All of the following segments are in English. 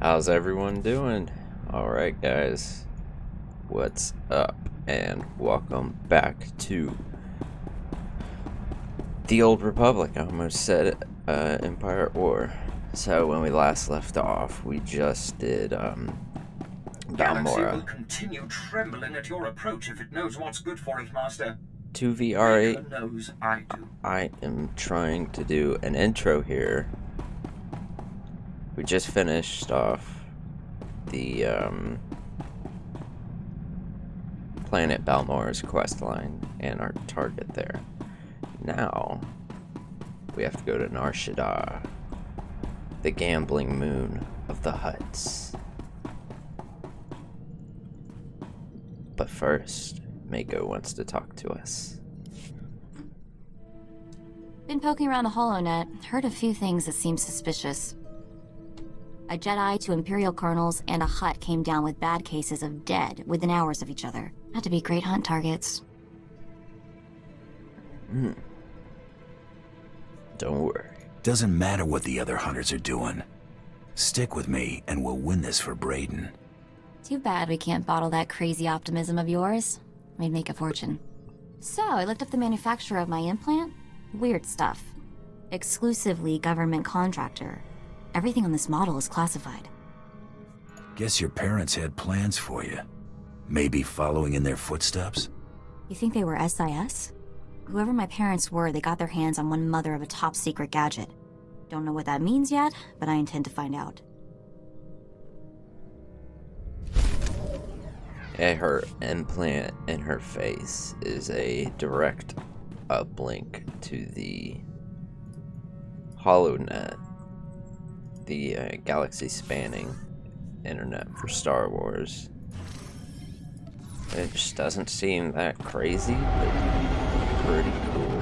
How's everyone doing? Alright guys, what's up? And welcome back to the Old Republic. I almost said Empire at War. So when we last left off, we just did Galaxy will Balmora. continue trembling at your approach if it knows what's good for it, Master. 2VR8. Maker knows I do. I am trying to do an intro here. We just finished off the planet Balmora's quest line and our target there. Now we have to go to Nar Shaddaa, the gambling moon of the Hutts. But first, Mako wants to talk to us. Been poking around the HoloNet, heard a few things that seem suspicious. A Jedi, 2 Imperial colonels, and a Hutt came down with bad cases of dead within hours of each other. Had to be great hunt targets. Don't worry. Doesn't matter what the other hunters are doing. Stick with me and we'll win this for Braden. Too bad we can't bottle that crazy optimism of yours. We'd make a fortune. So, I looked up the manufacturer of my implant. Weird stuff. Exclusively government contractor. Everything on this model is classified. Guess your parents had plans for you. Maybe following in their footsteps? You think they were SIS? Whoever my parents were, they got their hands on one mother of a top-secret gadget. Don't know what that means yet, but I intend to find out. Her implant in her face is a direct uplink to the HoloNet, the galaxy-spanning internet for Star Wars. It just doesn't seem that crazy, but pretty cool.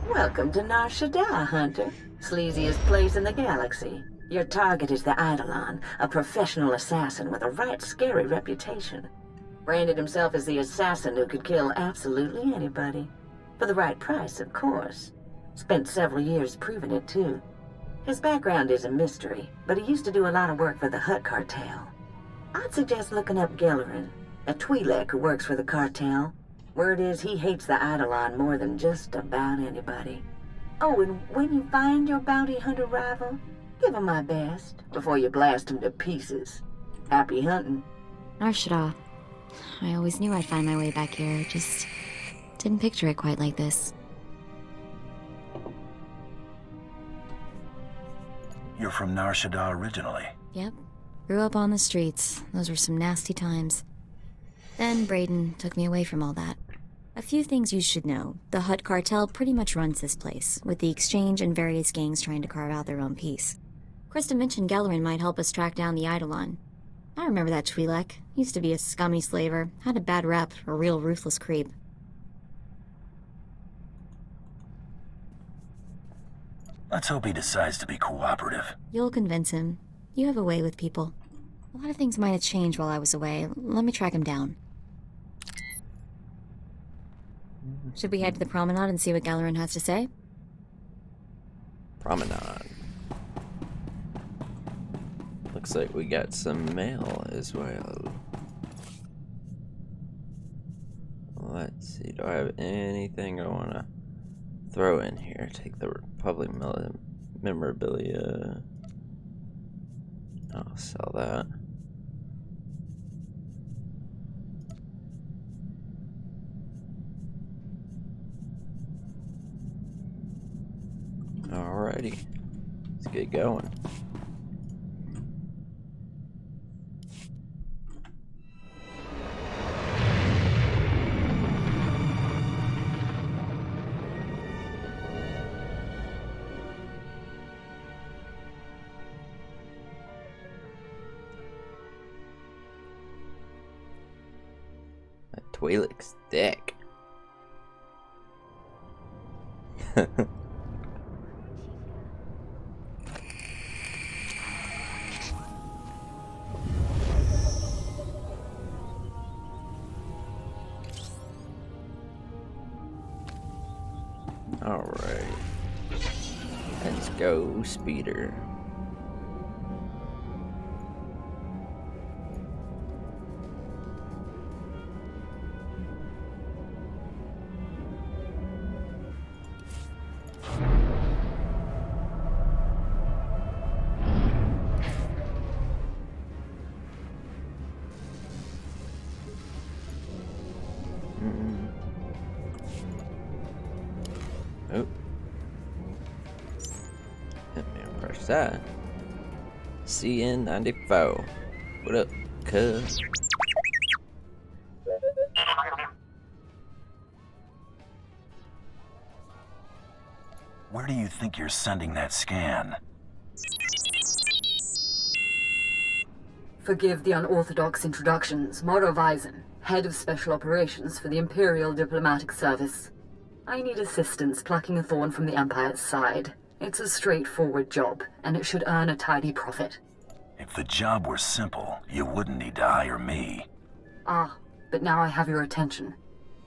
Welcome to Nar Shaddaa, Hunter. Sleaziest place in the galaxy. Your target is the Eidolon, a professional assassin with a right scary reputation. Branded himself as the assassin who could kill absolutely anybody. For the right price, of course. Spent several years proving it, too. His background is a mystery, but he used to do a lot of work for the Hutt cartel. I'd suggest looking up Devrram, a Twi'lek who works for the cartel. Word is he hates the Eidolon more than just about anybody. Oh, and when you find your bounty hunter rival, give him my best before you blast him to pieces. Happy hunting. Nar Shaddaa. I always knew I'd find my way back here, just didn't picture it quite like this. You're from Nar Shaddaa originally. Yep. Grew up on the streets. Those were some nasty times. Then Braden took me away from all that. A few things you should know. The Hutt cartel pretty much runs this place, with the Exchange and various gangs trying to carve out their own piece. Crysta mentioned Devrram might help us track down the Eidolon. I remember that Twi'lek. Used to be a scummy slaver, had a bad rep, a real ruthless creep. Let's hope he decides to be cooperative. You'll convince him. You have a way with people. A lot of things might have changed while I was away. Let me track him down. Should we head to the promenade and see what Devrram has to say? Promenade. Looks like we got some mail as well. Let's see, do I have anything I want to throw in here? Take the Republic memorabilia. I'll sell that. Alrighty, let's get going. That Twi'lek's thick. Alright. Let's go, speeder. Oh. Let me press that. CN94. What up, cuz? Where do you think you're sending that scan? Forgive the unorthodox introductions. Moro Visen, head of special operations for the Imperial Diplomatic Service. I need assistance plucking a thorn from the Empire's side. It's a straightforward job, and it should earn a tidy profit. If the job were simple, you wouldn't need to hire me. Ah, but now I have your attention.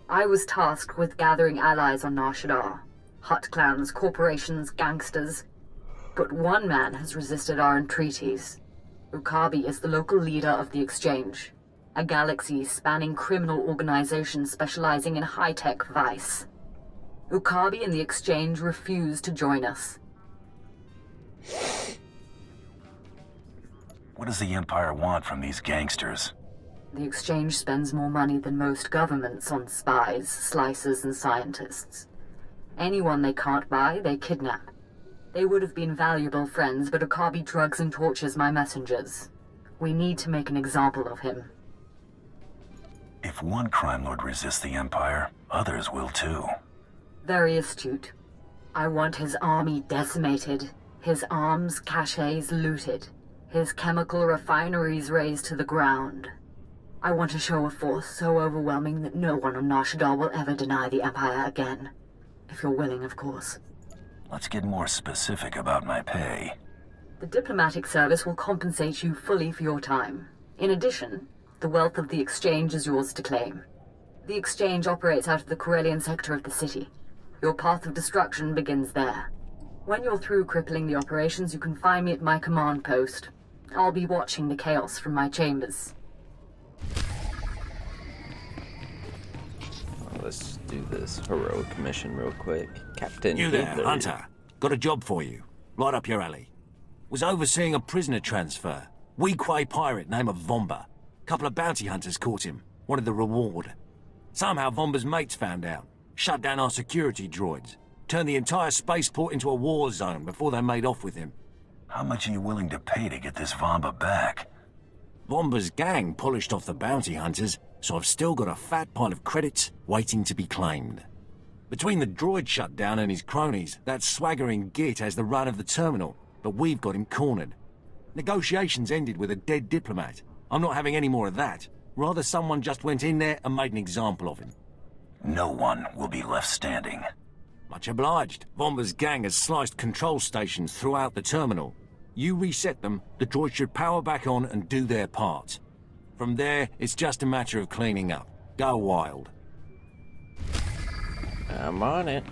I was tasked with gathering allies on Nar Shaddaa. Hut clans, corporations, gangsters. But one man has resisted our entreaties. Ukabi is the local leader of the Exchange, a galaxy-spanning criminal organization specializing in high-tech vice. Ukabi and the Exchange refuse to join us. What does the Empire want from these gangsters? The Exchange spends more money than most governments on spies, slicers, and scientists. Anyone they can't buy, they kidnap. They would have been valuable friends, but Ukabi drugs and tortures my messengers. We need to make an example of him. If one crime lord resists the Empire, others will too. Very astute. I want his army decimated, his arms caches looted, his chemical refineries razed to the ground. I want a show of force so overwhelming that no one on Nar Shaddaa will ever deny the Empire again. If you're willing, of course. Let's get more specific about my pay. The diplomatic service will compensate you fully for your time. In addition, the wealth of the Exchange is yours to claim. The Exchange operates out of the Corellian sector of the city. Your path of destruction begins there. When you're through crippling the operations, you can find me at my command post. I'll be watching the chaos from my chambers. Let's do this heroic mission real quick. Captain You there, Eidolon. Hunter. Got a job for you. Right up your alley. Was overseeing a prisoner transfer. Weequay pirate named Vomba. Couple of bounty hunters caught him. Wanted the reward. Somehow Vomba's mates found out. Shut down our security droids. Turned the entire spaceport into a war zone before they made off with him. How much are you willing to pay to get this Vomba back? Vomba's gang polished off the bounty hunters, so I've still got a fat pile of credits waiting to be claimed. Between the droid shutdown and his cronies, that swaggering git has the run of the terminal, but we've got him cornered. Negotiations ended with a dead diplomat. I'm not having any more of that. Rather someone just went in there and made an example of him. No one will be left standing. Much obliged. Vomba's gang has sliced control stations throughout the terminal. You reset them, the droids should power back on and do their part. From there, it's just a matter of cleaning up. Go wild. I'm on it.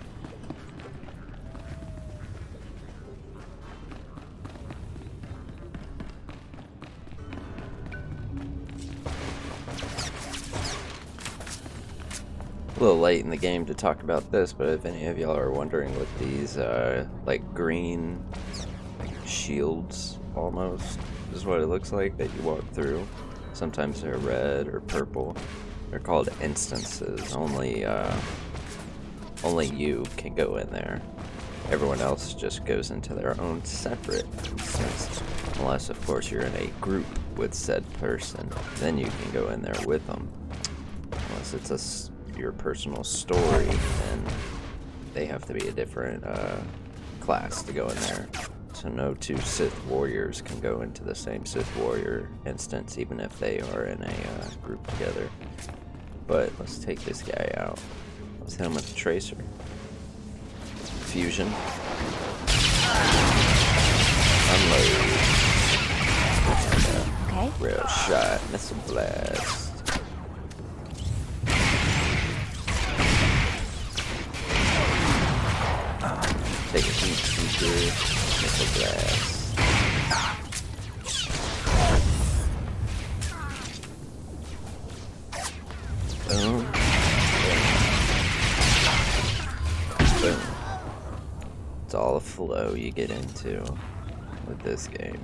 A little late in the game to talk about this, but if any of y'all are wondering what these, like green shields almost is what it looks like that you walk through. Sometimes they're red or purple. They're called instances. Only you can go in there. Everyone else just goes into their own separate instance. Unless, of course, you're in a group with said person. Then you can go in there with them. Unless it's your personal story, then they have to be a different class to go in there. So no two Sith warriors can go into the same Sith warrior instance, even if they are in a group together. But let's take this guy out. Let's hit him with the tracer. Fusion. Unload. Okay. Rail shot. Missile blast. Take a heat seeker. Missile blast. Boom. Boom. It's all a flow you get into with this game.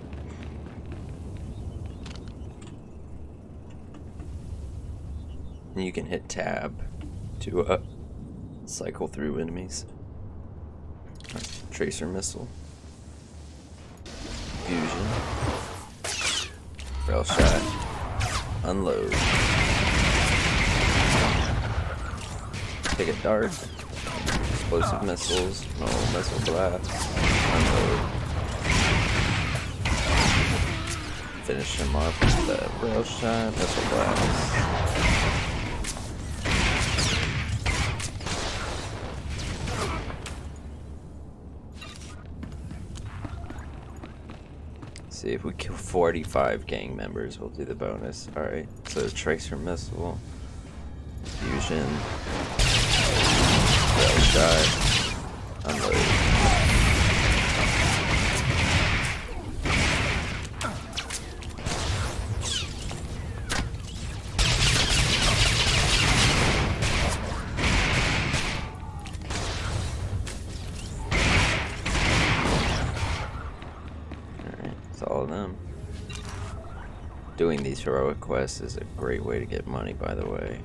And you can hit tab to cycle through enemies. Tracer missile. Fusion. Rail shot. Unload. Take a dart. Explosive missiles. Normal missile blast. Unload. Finish him off with the rail shot. Missile blast. See if we kill 45 gang members, we'll do the bonus. Alright, so tracer missile, fusion, rail shot, unload. All of them. Doing these heroic quests is a great way to get money, by the way.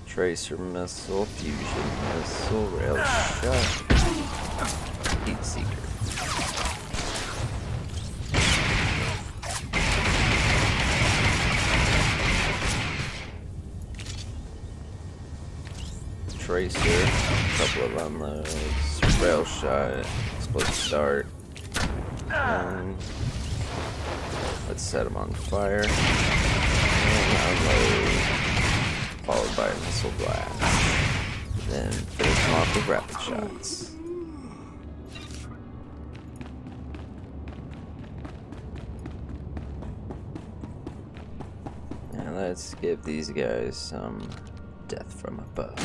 Tracer missile, fusion missile, rail shot, heat seeker. Tracer, couple of unloads, rail shot, explosive dart. And let's set him on fire. And unload, followed by a missile blast. Then finish him off with rapid shots. And let's give these guys some death from above.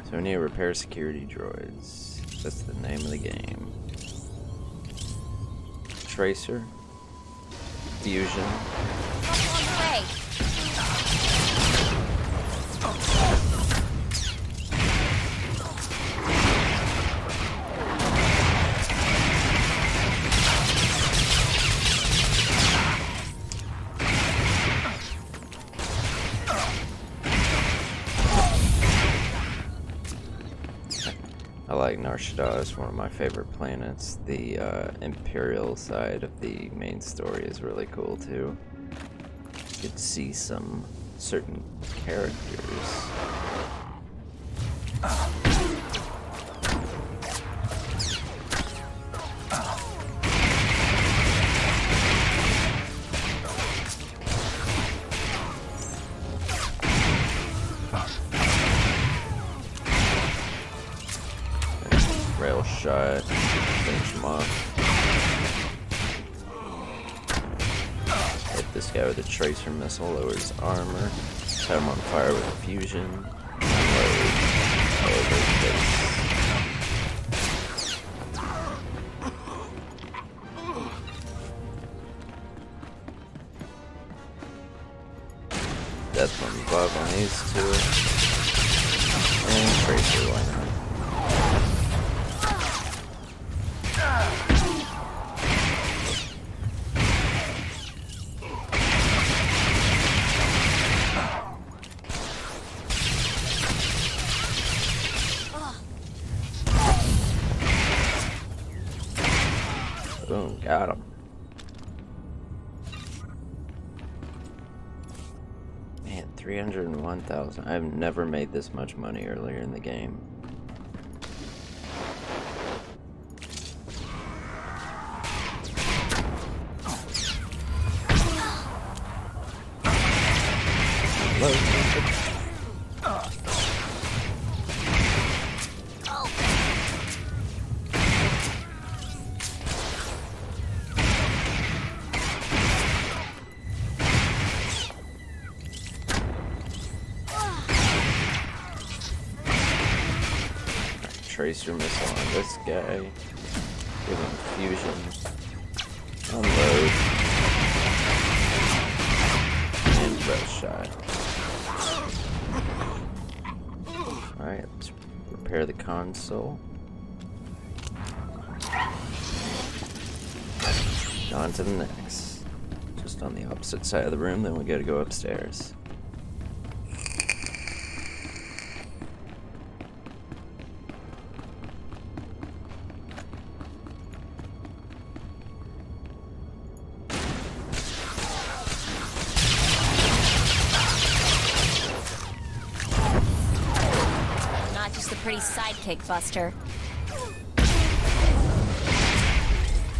So we need to repair security droids. That's the name of the game. Tracer. Fusion. On the way. I like Nar Shaddaa. It's one of my favorite planets. The Imperial side of the main story is really cool too. You get to see some certain characters. Rail shot, finish him off. Hit this guy with a tracer missile, lowers armor. Set him on fire with a fusion. Unload. Over his face. Death from above on these two. And tracer, why not? Boom, got him. Man, 301,000. I've never made this much money earlier in the game. Tracer missile on this guy. Give him fusion. Unload. And breath shot. Alright, let's repair the console. On to the next. Just on the opposite side of the room, then we gotta go upstairs. Pretty sidekick, Buster.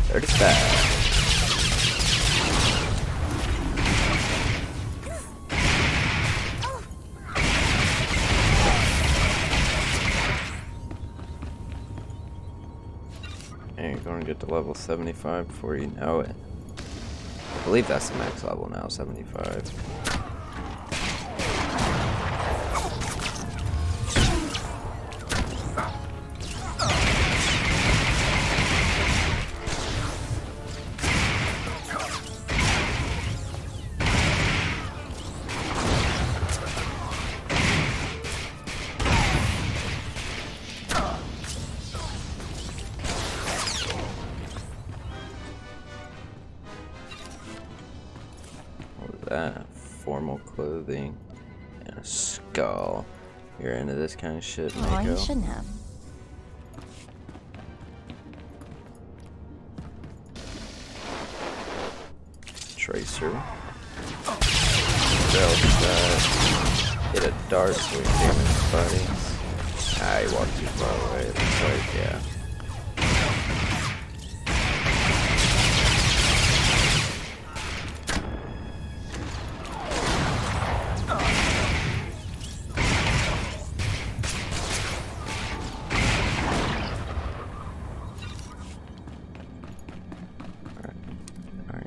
35. And you're going to get to level 75 before you know it. I believe that's the max level now, 75. Formal clothing and a skull. You're into this kind of shit, Mako? Oh, you shouldn't have. Tracer. Bell shot. Hit a dart so we can damage buddies. Ah, he walked too far away. It looks like, yeah.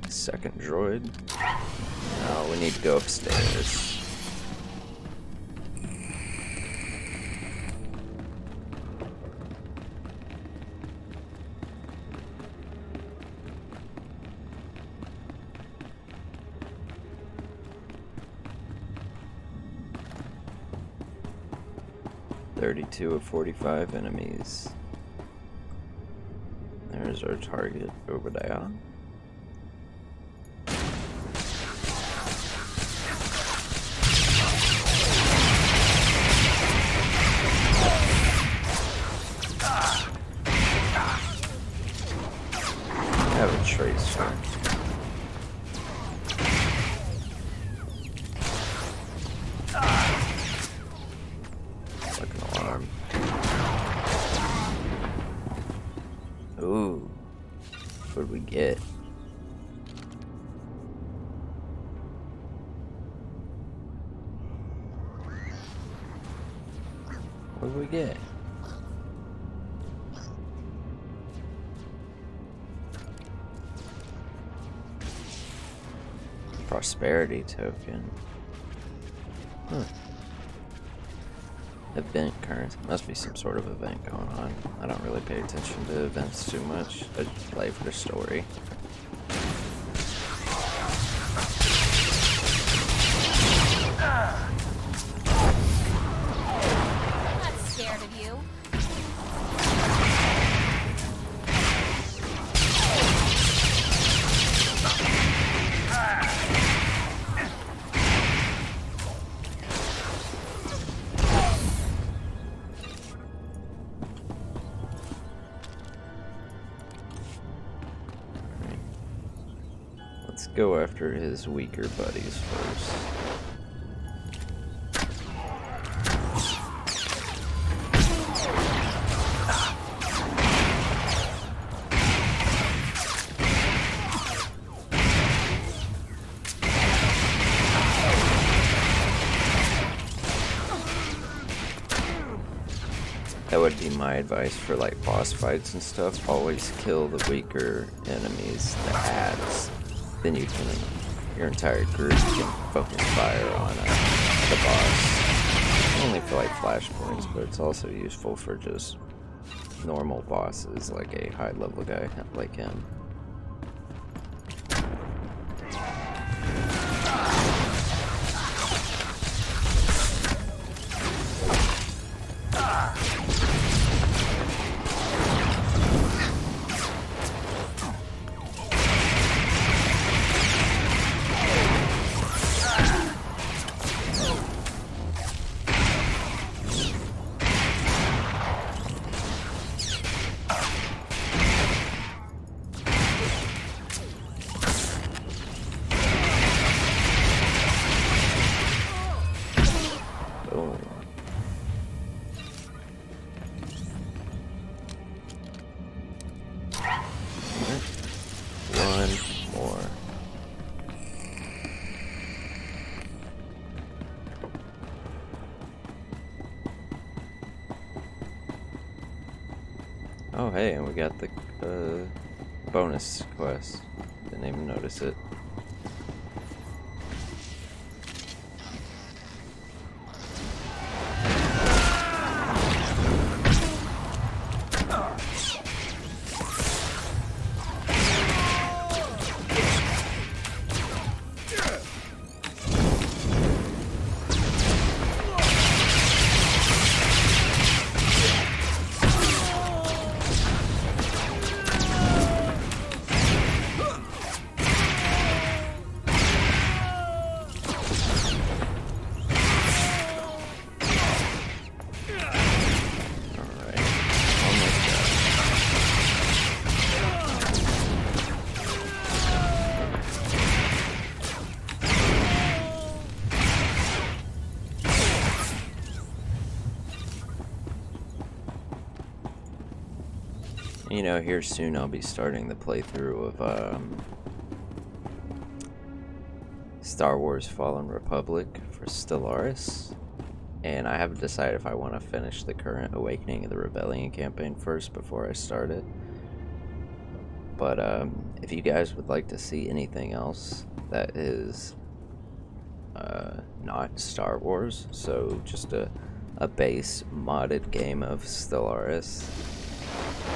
Second droid. Now we need to go upstairs. (32 of 45 enemies). There's our target over there. Have a tracer. Like an alarm. Ooh. What did we get? What did we get? Prosperity token. Huh. Event currency. Must be some sort of event going on. I don't really pay attention to events too much. I just play for the story. I'm not scared of you. Let's go after his weaker buddies first. That would be my advice for like boss fights and stuff. Always kill the weaker enemies, the ads. Then you can, your entire group can focus fire on the boss. Only for like flashpoints, but it's also useful for just normal bosses, like a high level guy like him. Oh hey, and we got the bonus quest. Didn't even notice it. You know, here soon I'll be starting the playthrough of Star Wars Fallen Republic for Stellaris, and I haven't decided if I want to finish the current Awakening of the Rebellion campaign first before I start it. But if you guys would like to see anything else that is not Star Wars, so just a base modded game of Stellaris,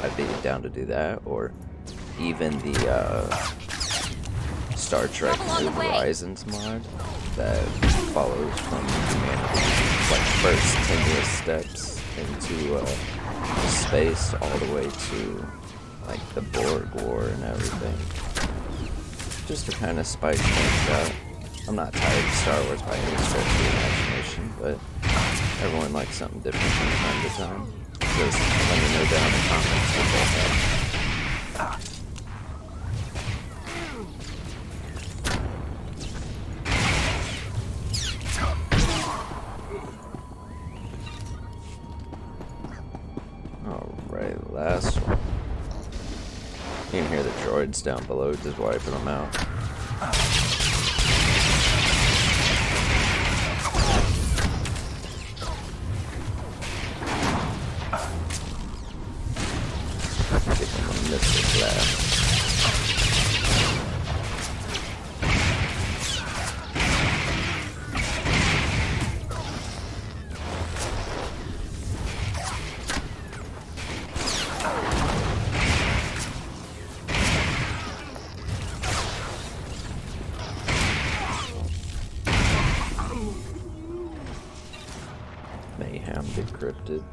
I'd be down to do that, or even the Star Trek New Horizons mod that follows from humanity's like first tenuous steps into space all the way to like the Borg War and everything, just to kind of spice things up. I'm not tired of Star Wars by any stretch of the imagination, but everyone likes something different from time to time. Just let me know down in the comments what they have. Alright, last one. You can hear the droids down below just wiping them out. Mayhem decrypted.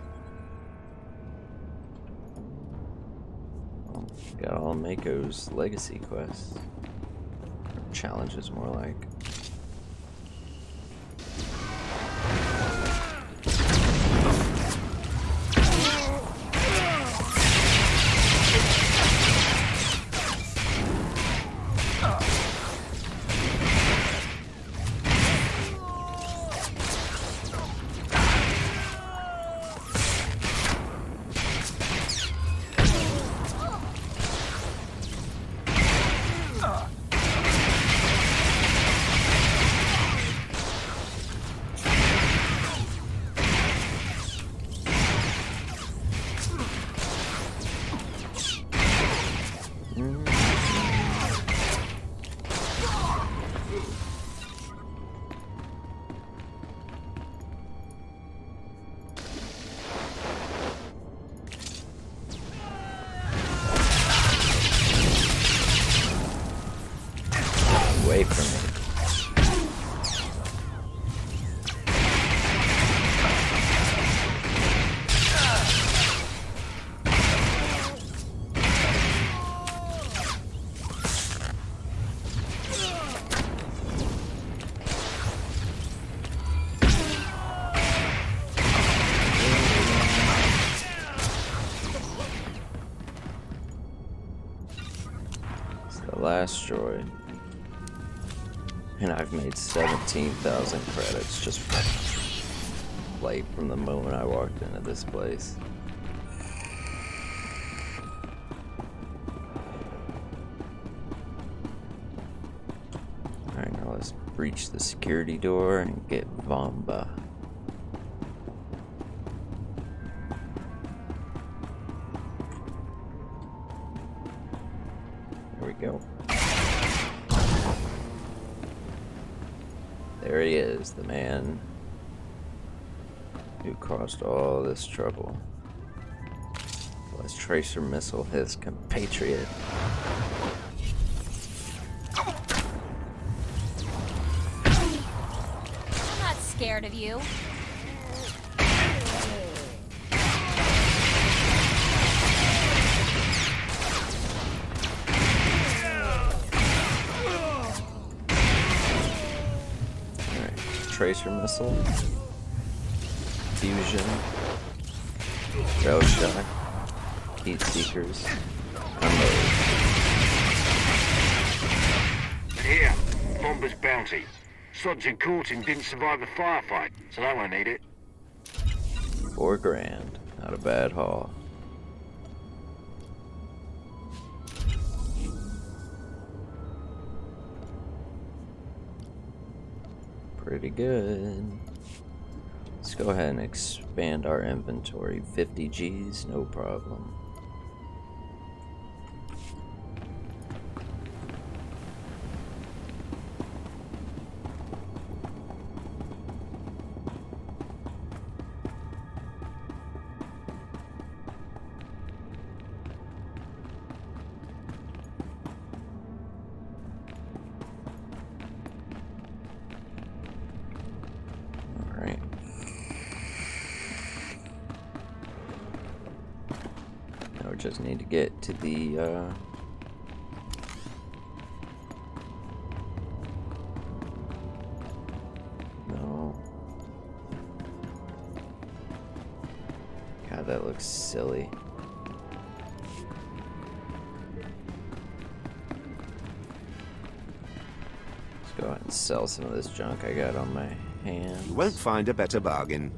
Oh, got all Mako's legacy quests. Or challenges, more like. last droid. And I've made 17,000 credits just from the moment I walked into this place. Alright, now let's breach the security door and get Vamba. There we go. There he is, the man who caused all this trouble. Let's tracer missile his compatriot. I'm not scared of you. Alright, tracer missile. Fusion, Rail Shock, Heat Seekers, Unload. Here, Bomber's bounty. Sods and Courting didn't survive the firefight, so they won't need it. $4 grand, not a bad haul. Pretty good. Let's go ahead and expand our inventory. 50 G's, no problem. Alright. Now we just need to get to the no. God, that looks silly. Let's go ahead and sell some of this junk I got on my hands. You won't find a better bargain.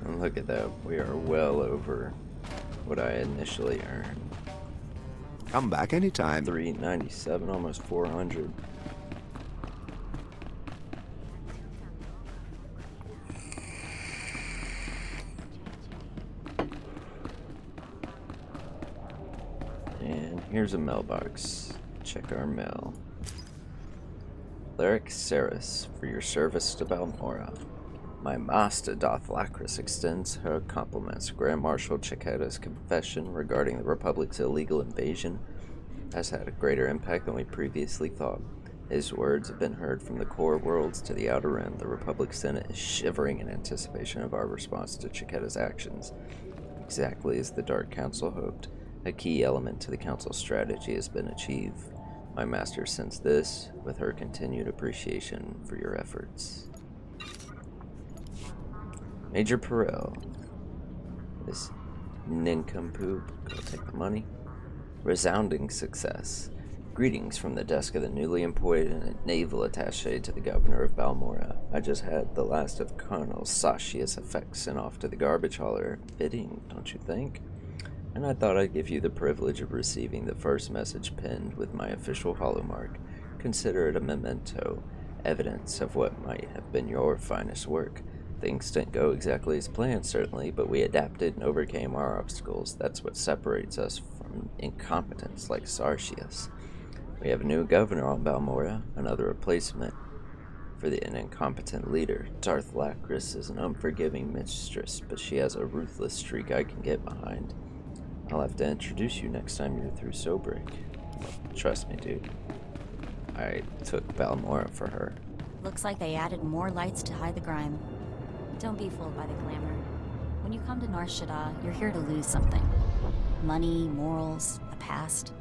And look at that, we are well over what I initially earned. Come back anytime. 397, almost 400. And here's a mailbox. Check our mail. Lyric Saris, for your service to Balmora. My master doth Lacris extends her compliments. Grand Marshal Chiqueta's confession regarding the Republic's illegal invasion has had a greater impact than we previously thought. His words have been heard from the core worlds to the outer rim. The Republic Senate is shivering in anticipation of our response to Chiqueta's actions. Exactly as the Dark Council hoped, a key element to the Council's strategy has been achieved. My master sends this with her continued appreciation for your efforts. Major Perel. This nincompoop. Go take the money. Resounding success. Greetings from the desk of the newly appointed naval attaché to the governor of Balmora. I just had the last of Colonel Sashia's effects sent off to the garbage hauler. Fitting, don't you think? And I thought I'd give you the privilege of receiving the first message pinned with my official holomark. Consider it a memento, evidence of what might have been your finest work. Things didn't go exactly as planned, certainly, but we adapted and overcame our obstacles. That's what separates us from incompetents like Sarshius. We have a new governor on Balmora, another replacement for an incompetent leader. Darth Lacris is an unforgiving mistress, but she has a ruthless streak I can get behind. I'll have to introduce you next time you're through Sobrik. Trust me, dude. I took Balmora for her. Looks like they added more lights to hide the grime. Don't be fooled by the glamour. When you come to Nar Shaddaa, you're here to lose something. Money, morals, the past.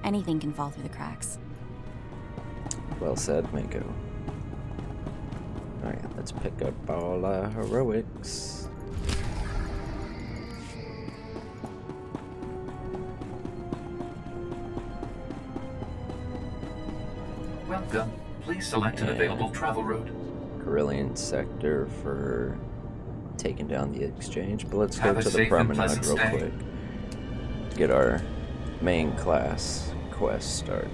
Anything can fall through the cracks. Well said, Mako. Alright, let's pick up all our heroics. Welcome. Please select an available travel route. Carillion sector for taking down the exchange, but let's go Have a to the safe and promenade pleasant real stay. quick. Get our main class quest started.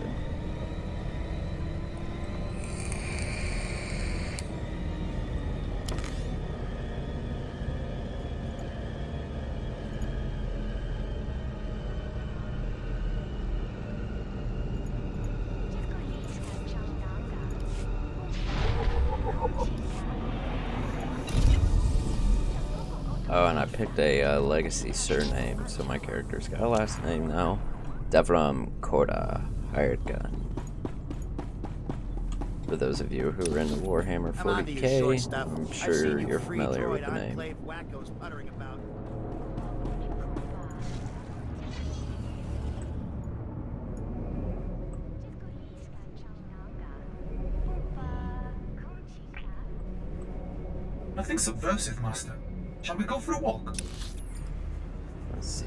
Oh, and I picked a legacy surname, so my character's got a last name now. Devrram Korda, hired gun. For those of you who are into Warhammer 40k, I'm sure you're familiar with the name. Nothing subversive, Master. Shall we go for a walk? Let's see,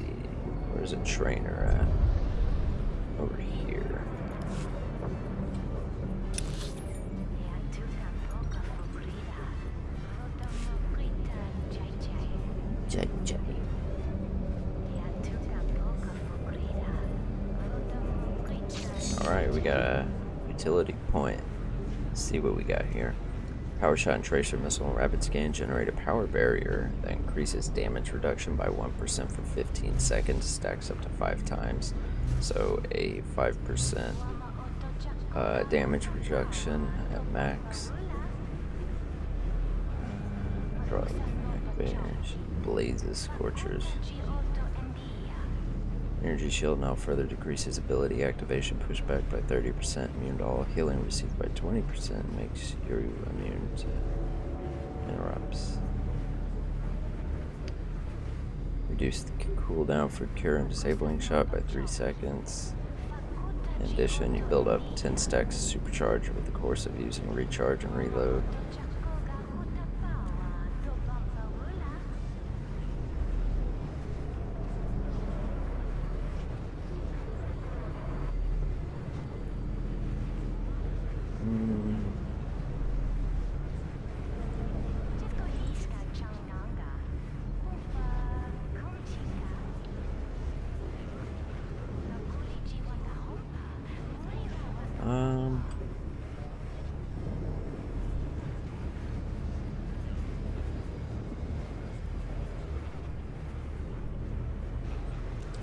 where's a trainer at? Over here. JJ. Alright, we got a utility point. Let's see what we got here. Power shot and tracer missile and rapid scan generate a power barrier that increases damage reduction by 1% for 15 seconds, stacks up to 5 times. So a 5% damage reduction at max. Blazes, Scorchers. Energy shield now further decreases ability activation pushback by 30%, immune to all healing received by 20%, makes you immune to interrupts. Reduce the cooldown for cure and disabling shot by 3 seconds. In addition, you build up 10 stacks of supercharge over the course of using recharge and reload.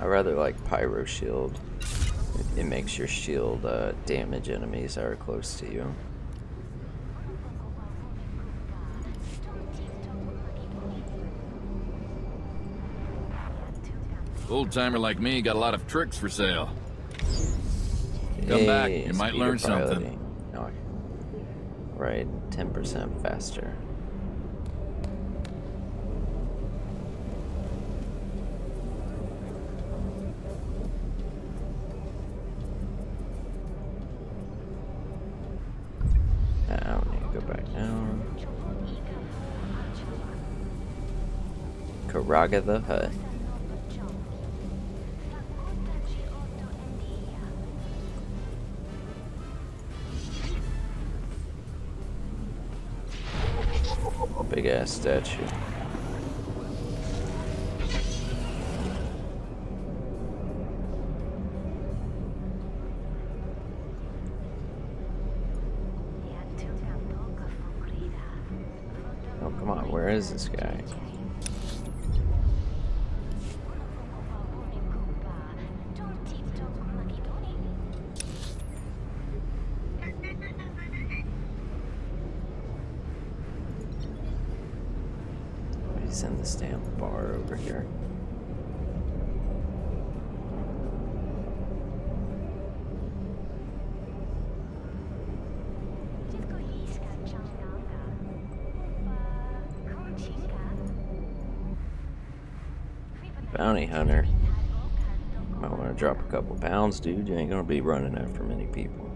I rather like Pyro Shield. It makes your shield damage enemies that are close to you. Old timer like me got a lot of tricks for sale. Come back, you might learn something. No, right, 10% faster. Now we need to go back down. Karaga the Hut. Big ass statue. Oh, come on, where is this guy? He's in this damn bar over here. bounty hunter. Might want to drop a couple pounds, dude. You ain't gonna be running after many people.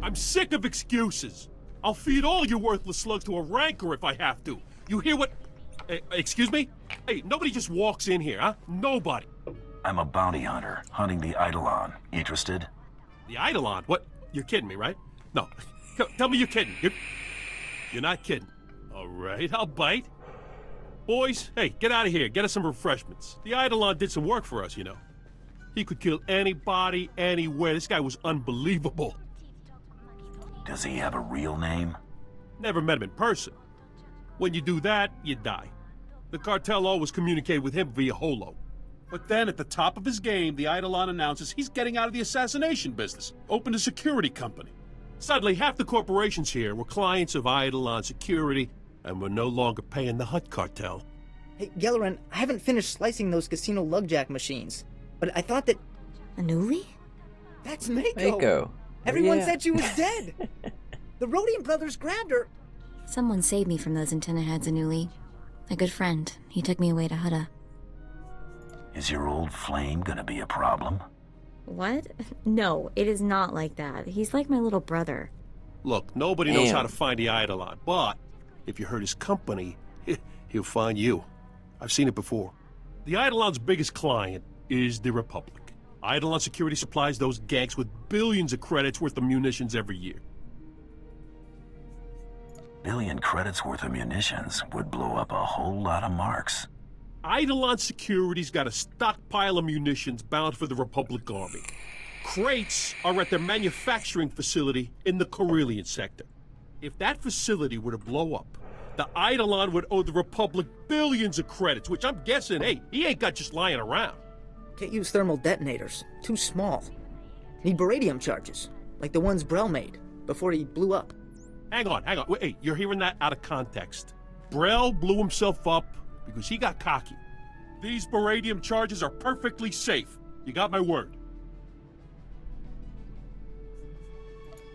I'm sick of excuses. I'll feed all you worthless slugs to a rancor if I have to. You hear what... excuse me? Hey, nobody just walks in here, huh? Nobody. I'm a bounty hunter, hunting the Eidolon. Interested? The Eidolon? What? You're kidding me, right? No. Tell me you're kidding. You're not kidding. All right, I'll bite. Boys, hey, get out of here. Get us some refreshments. The Eidolon did some work for us, you know. He could kill anybody, anywhere. This guy was unbelievable. Does he have a real name? Never met him in person. When you do that, you die. The cartel always communicated with him via holo. But then at the top of his game, the Eidolon announces he's getting out of the assassination business, opened a security company. Suddenly, half the corporations here were clients of Eidolon Security, and were no longer paying the Hut cartel. Hey, Gelleran, I haven't finished slicing those casino lugjack machines, but I thought that... Anuli? That's Mako! Mako. Everyone said she was dead! The Rhodium brothers grabbed her! Someone saved me from those antenna heads, Anuli. A good friend. He took me away to Hutta. Is your old flame gonna be a problem? What? No, it is not like that. He's like my little brother. Look, nobody knows how to find the Eidolon, but if you hurt his company, he'll find you. I've seen it before. The Eidolon's biggest client is the Republic. Eidolon Security supplies those gangs with billions of credits worth of munitions every year. Billion credits worth of munitions would blow up a whole lot of marks. Eidolon Security's got a stockpile of munitions bound for the Republic Army. Crates are at their manufacturing facility in the Carillion sector. If that facility were to blow up, the Eidolon would owe the Republic billions of credits, which I'm guessing, hey, he ain't got just lying around. Can't use thermal detonators. Too small. Need beradium charges, like the ones Brel made, before he blew up. Hang on. Wait, hey, you're hearing that out of context. Brel blew himself up because he got cocky. These beradium charges are perfectly safe. You got my word.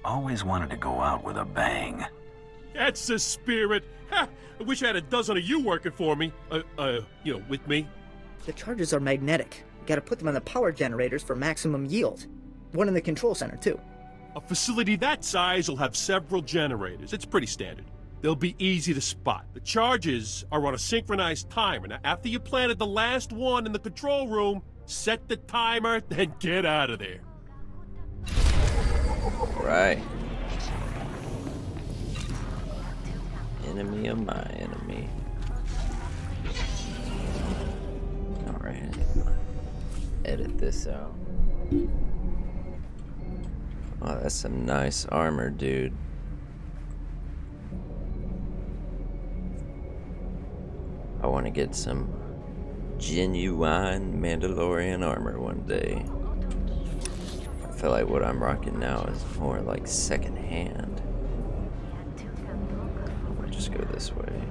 Always wanted to go out with a bang. That's the spirit. Ha! I wish I had a dozen of you working for me. With me. The charges are magnetic. You gotta put them on the power generators for maximum yield. One in the control center, too. A facility that size will have several generators. It's pretty standard. They'll be easy to spot. The charges are on a synchronized timer. Now, after you planted the last one in the control room, set the timer, then get out of there. Right. Enemy of my enemy. Alright. Edit this out. Oh, that's some nice armor, dude. I want to get some genuine Mandalorian armor one day. I feel like what I'm rocking now is more like secondhand. I'll just go this way.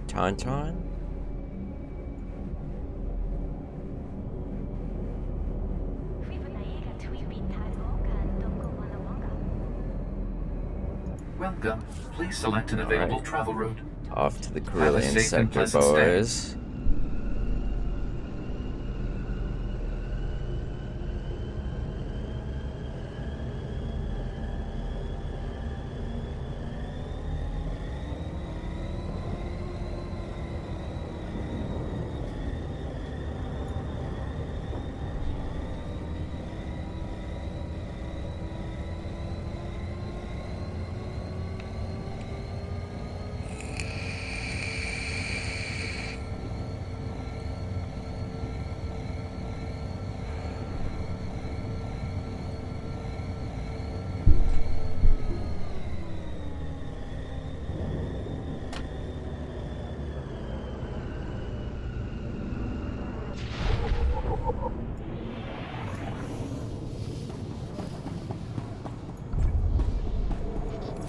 Tauntaun? Welcome. Please select an available travel route. Off to the Have a Carillion safe and sector, pleasant stay. boys.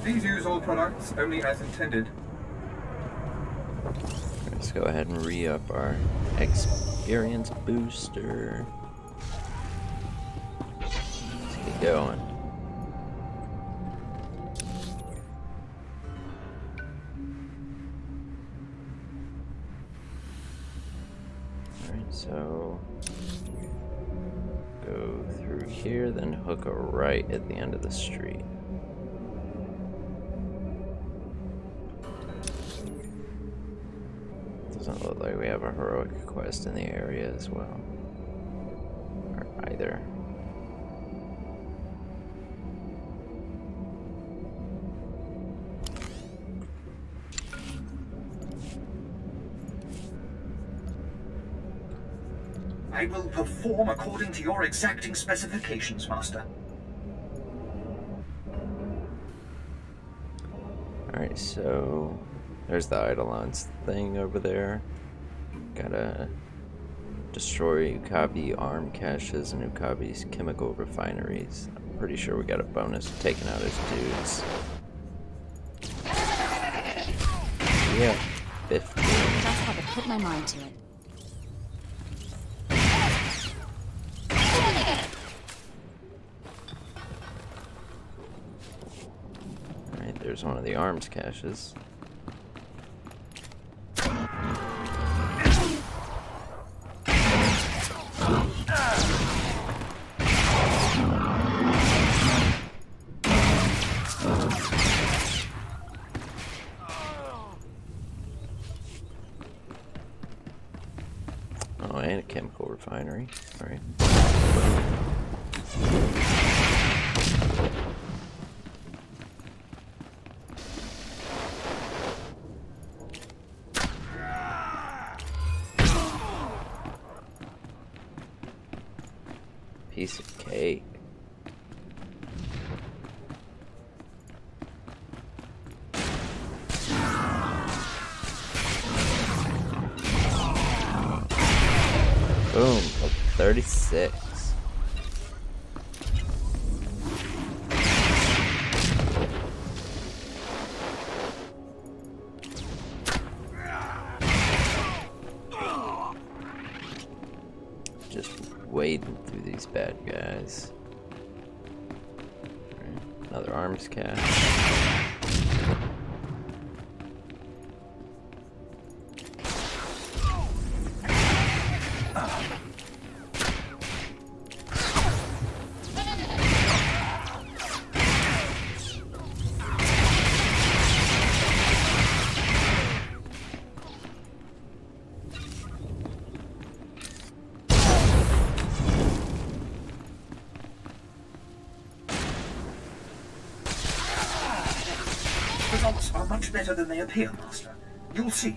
Please use all products only as intended. Let's go ahead and re-up our experience booster. Let's get going. Alright, so go through here, then hook a right at the end of the street. Doesn't look like we have a heroic quest in the area as well. Or either. I will perform according to your exacting specifications, Master. Alright, so there's the Eidolon's thing over there. Gotta destroy Ukabi arm caches and Ukabi's chemical refineries. I'm pretty sure we got a bonus for taking out his dudes. Yeah, 15. Just had to put my mind to it. Alright, there's one of the arms caches. Oh, and a chemical refinery. Alright. Piece of cake. Boom, 36. Just wading through these bad guys. Right, another arms cache. Results are much better than they appear, Master. You'll see.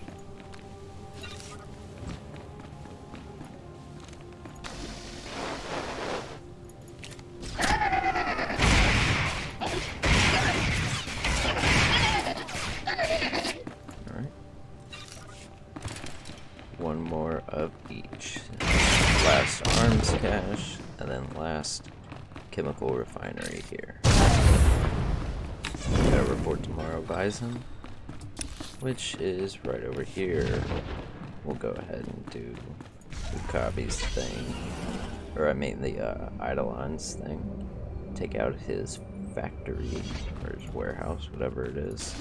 Alright. One more of each. Last arms cache, and then last chemical refinery here. Gotta report tomorrow, Bison, which is right over here. We'll go ahead and do Ukabi's thing, or I mean the Eidolon's thing. Take out his factory, or his warehouse, whatever it is.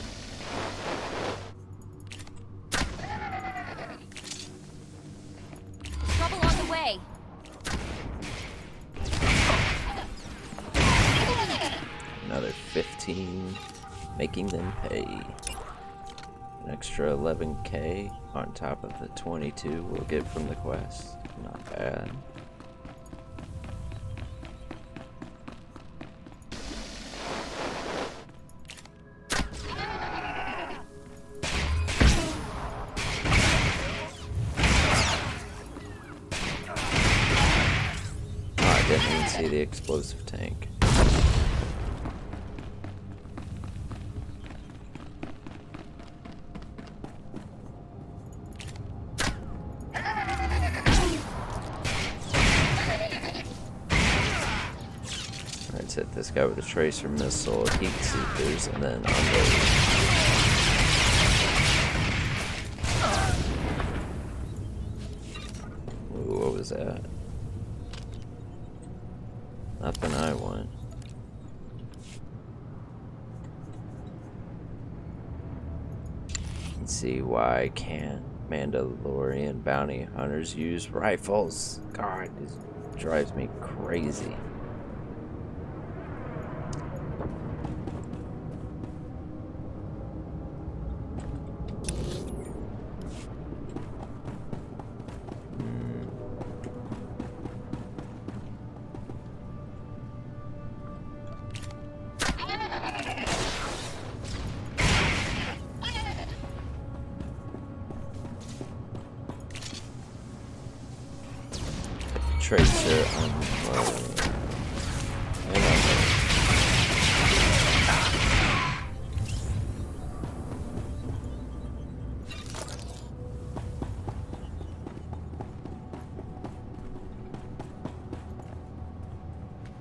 Trouble on the way. Another 15, making them pay. An extra 11k on top of the 22 we'll get from the quest. Not bad. Oh, I didn't even see the explosive tank. hit this guy with a tracer missile, heat seekers, and then unload. Ooh, what was that? Nothing I want. Let's see why can't Mandalorian bounty hunters use rifles? God, this drives me crazy. Tracer unload. And unload.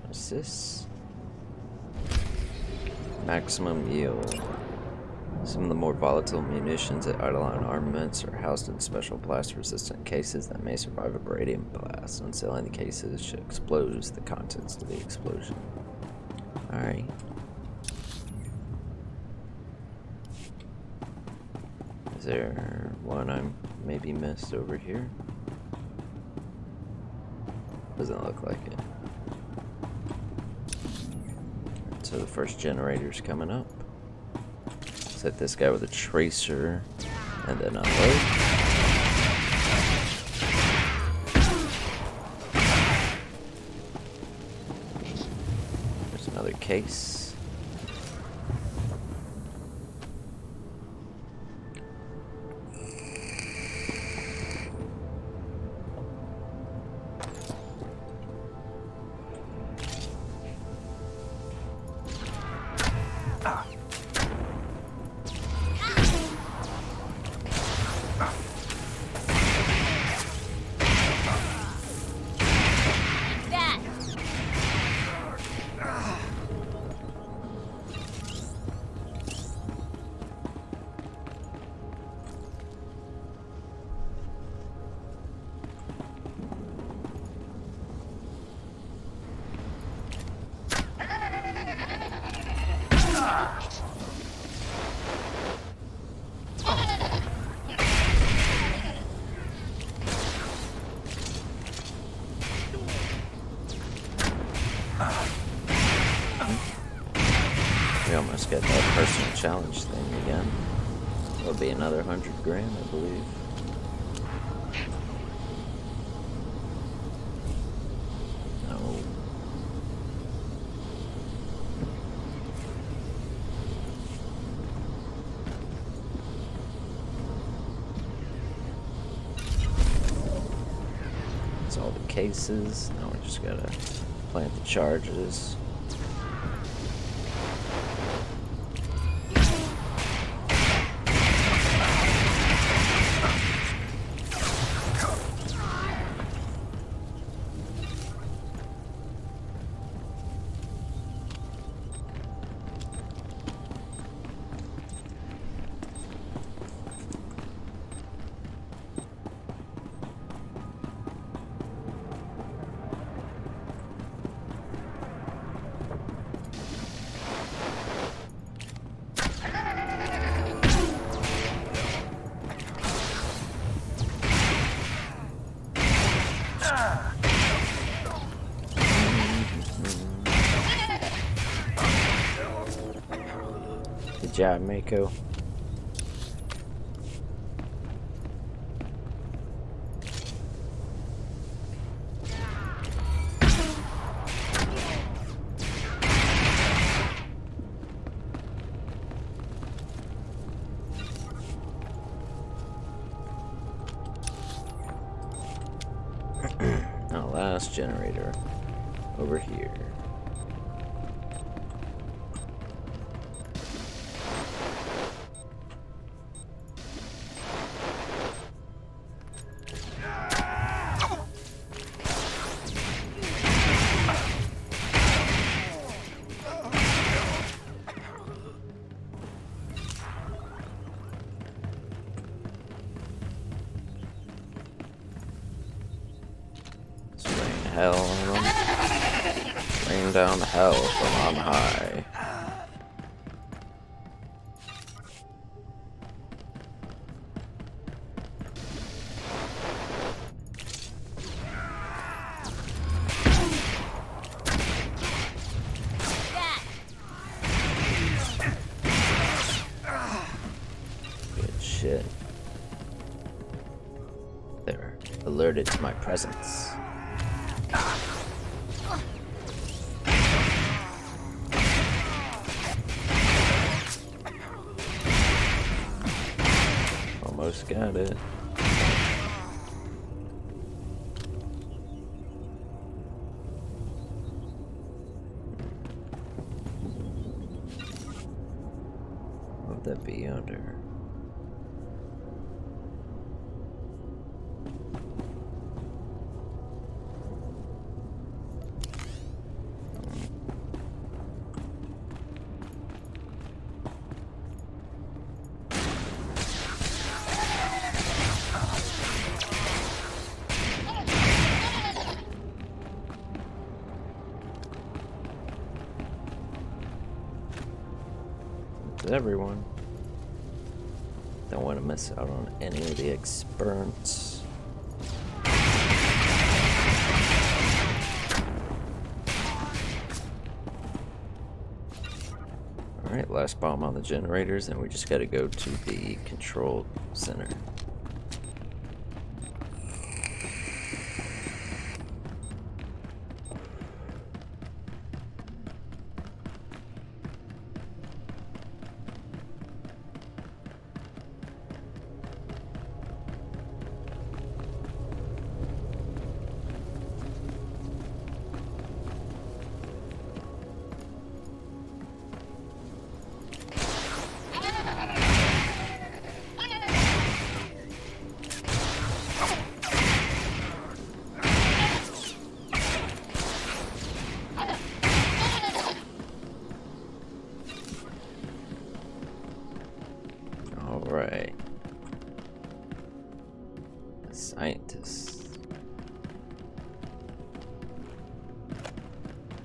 What's this? Maximum yield. Some of the more volatile munitions at Eidolon armaments are housed in special blast-resistant cases that may survive a beradium blast. Unsealing the cases should expose the contents of the explosion. Alright. Is there one I maybe missed over here? Doesn't look like it. So the first generator's coming up. Hit this guy with a tracer and then unload. There's another case. We almost get that personal challenge thing again. It'll be another 100 grand, I believe. No. That's all the cases. Now we just gotta plant the charges. Good job, Mako. Now, last generator over here. hell on them. Rain down hell from on high. Good shit. They're alerted to my presence. Almost got it. What would that be under? Everyone. Don't want to miss out on any of the experiments. Alright, last bomb on the generators, and we just gotta go to the control center. Alright. Scientists.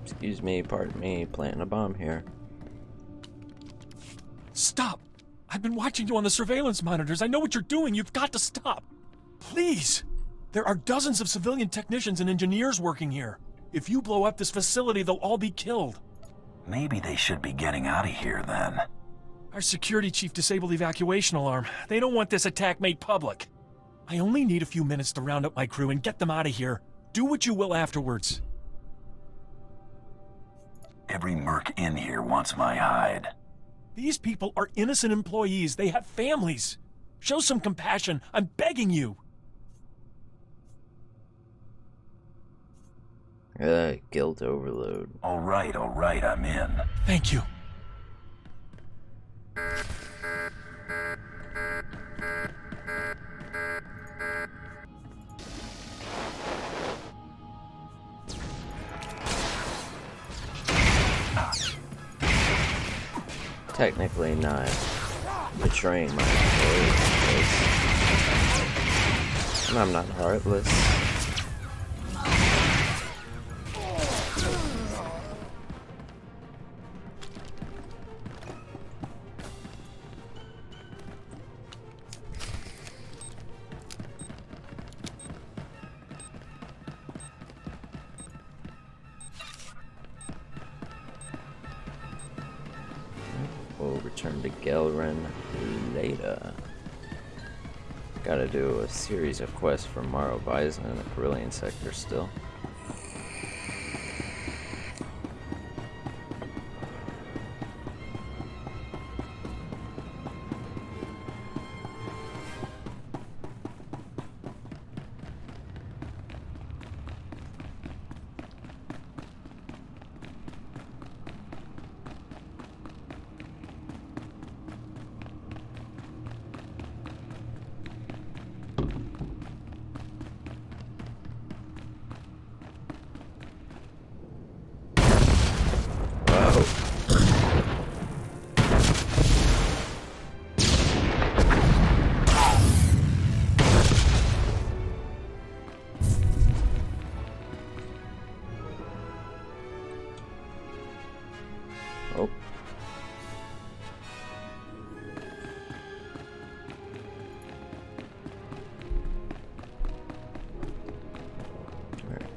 Excuse me, pardon me, planting a bomb here. Stop! I've been watching you on the surveillance monitors. I know what you're doing. You've got to stop. Please! There are dozens of civilian technicians and engineers working here. If you blow up this facility, they'll all be killed. Maybe they should be getting out of here then. Our security chief disabled the evacuation alarm. They don't want this attack made public. I only need a few minutes to round up my crew and get them out of here. Do what you will afterwards. Every merc in here wants my hide. These people are innocent employees. They have families. Show some compassion. I'm begging you. Guilt overload. All right, I'm in. Thank you. Technically not betraying my employees, and I'm not heartless. We'll return to Devrram later. Gotta do a series of quests for Morrow Bison in the Carillion sector still.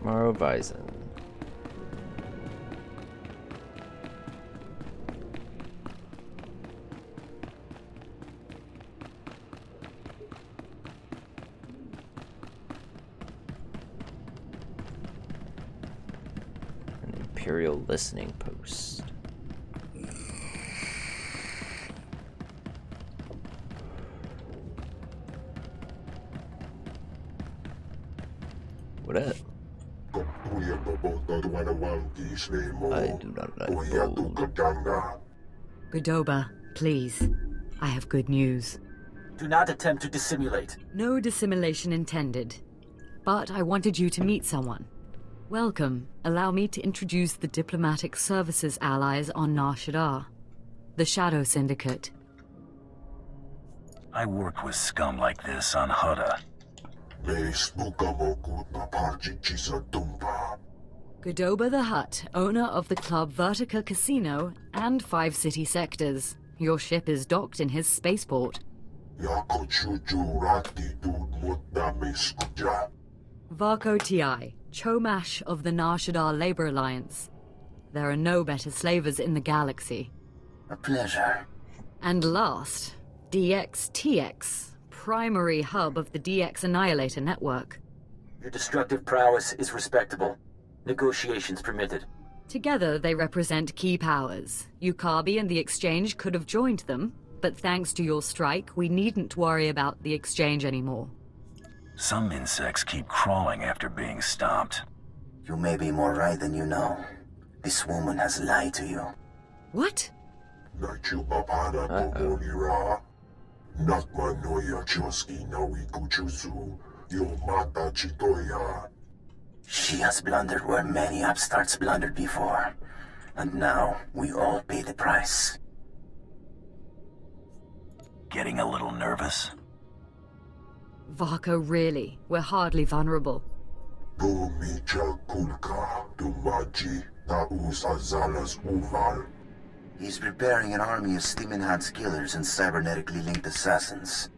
Marvisen. An Imperial listening post. What up? I do not like bold. Godoba, please. I have good news. Do not attempt to dissimulate. No dissimulation intended. But I wanted you to meet someone. Welcome. Allow me to introduce the Diplomatic Services allies on Nar Shaddaa. The Shadow Syndicate. I work with scum like this on Hutta. Godoba the Hutt, owner of the club Vertica Casino and 5 city sectors. Your ship is docked in his spaceport. Varco Ti, Chomash of the Nar Shaddaa Labor Alliance. There are no better slavers in the galaxy. A pleasure. And last, DXTX, primary hub of the DX Annihilator network. Your destructive prowess is respectable. Negotiations permitted. Together, they represent key powers. Yukabi and the Exchange could have joined them, but thanks to your strike, we needn't worry about the Exchange anymore. Some insects keep crawling after being stopped. You may be more right than you know. This woman has lied to you. What? She has blundered where many upstarts blundered before. And now, we all pay the price. Getting a little nervous? Varco, really? We're hardly vulnerable. He's preparing an army of steam-enhanced killers and cybernetically linked assassins.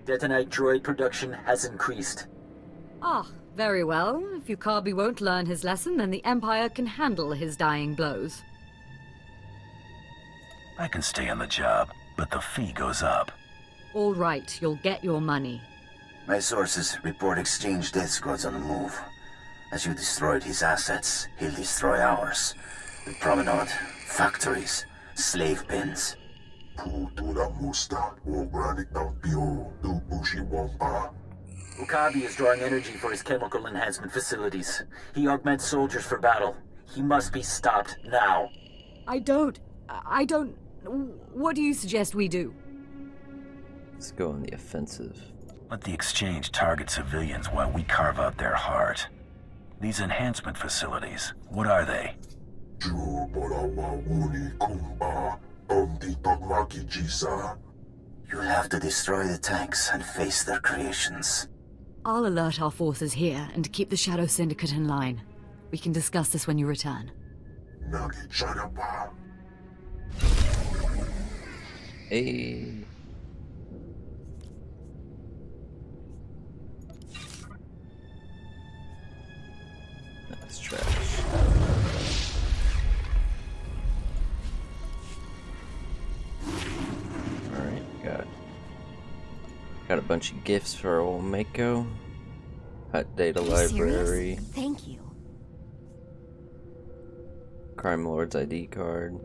Detonite droid production has increased. Ah, very well. If Yukabi won't learn his lesson, then the Empire can handle his dying blows. I can stay on the job, but the fee goes up. All right, you'll get your money. My sources report Exchange death squads on the move. As you destroyed his assets, he'll destroy ours. The promenade, factories, slave pens. Yukabi is drawing energy for his chemical enhancement facilities. He augments soldiers for battle. He must be stopped now. I don't... What do you suggest we do? Let's go on the offensive. Let the Exchange target civilians while we carve out their heart. These enhancement facilities, what are they? You'll have to destroy the tanks and face their creations. I'll alert our forces here and keep the Shadow Syndicate in line. We can discuss this when you return. Hey. That's trash. Alright, got a bunch of gifts for old Mako. Hut data library. Serious? Thank you. Crime Lord's ID card.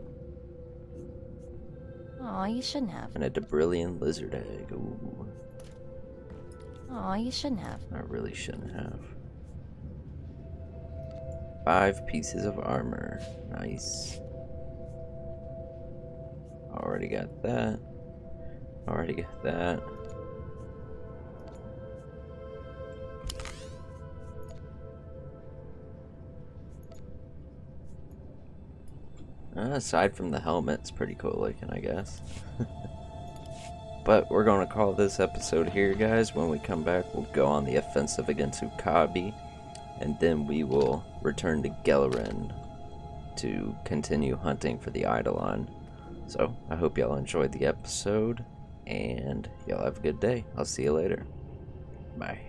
Aw, you shouldn't have. And a Devrram lizard egg. Ooh. Aw, you shouldn't have. I really shouldn't have. 5 pieces of armor. Nice. Already got that. Already got that. Aside from the helmet, it's pretty cool looking, I guess. But we're going to call this episode here, guys. When we come back, we'll go on the offensive against Yukabi, and then we will return to Devrram to continue hunting for the Eidolon. So, I hope y'all enjoyed the episode, and y'all have a good day. I'll see you later. Bye.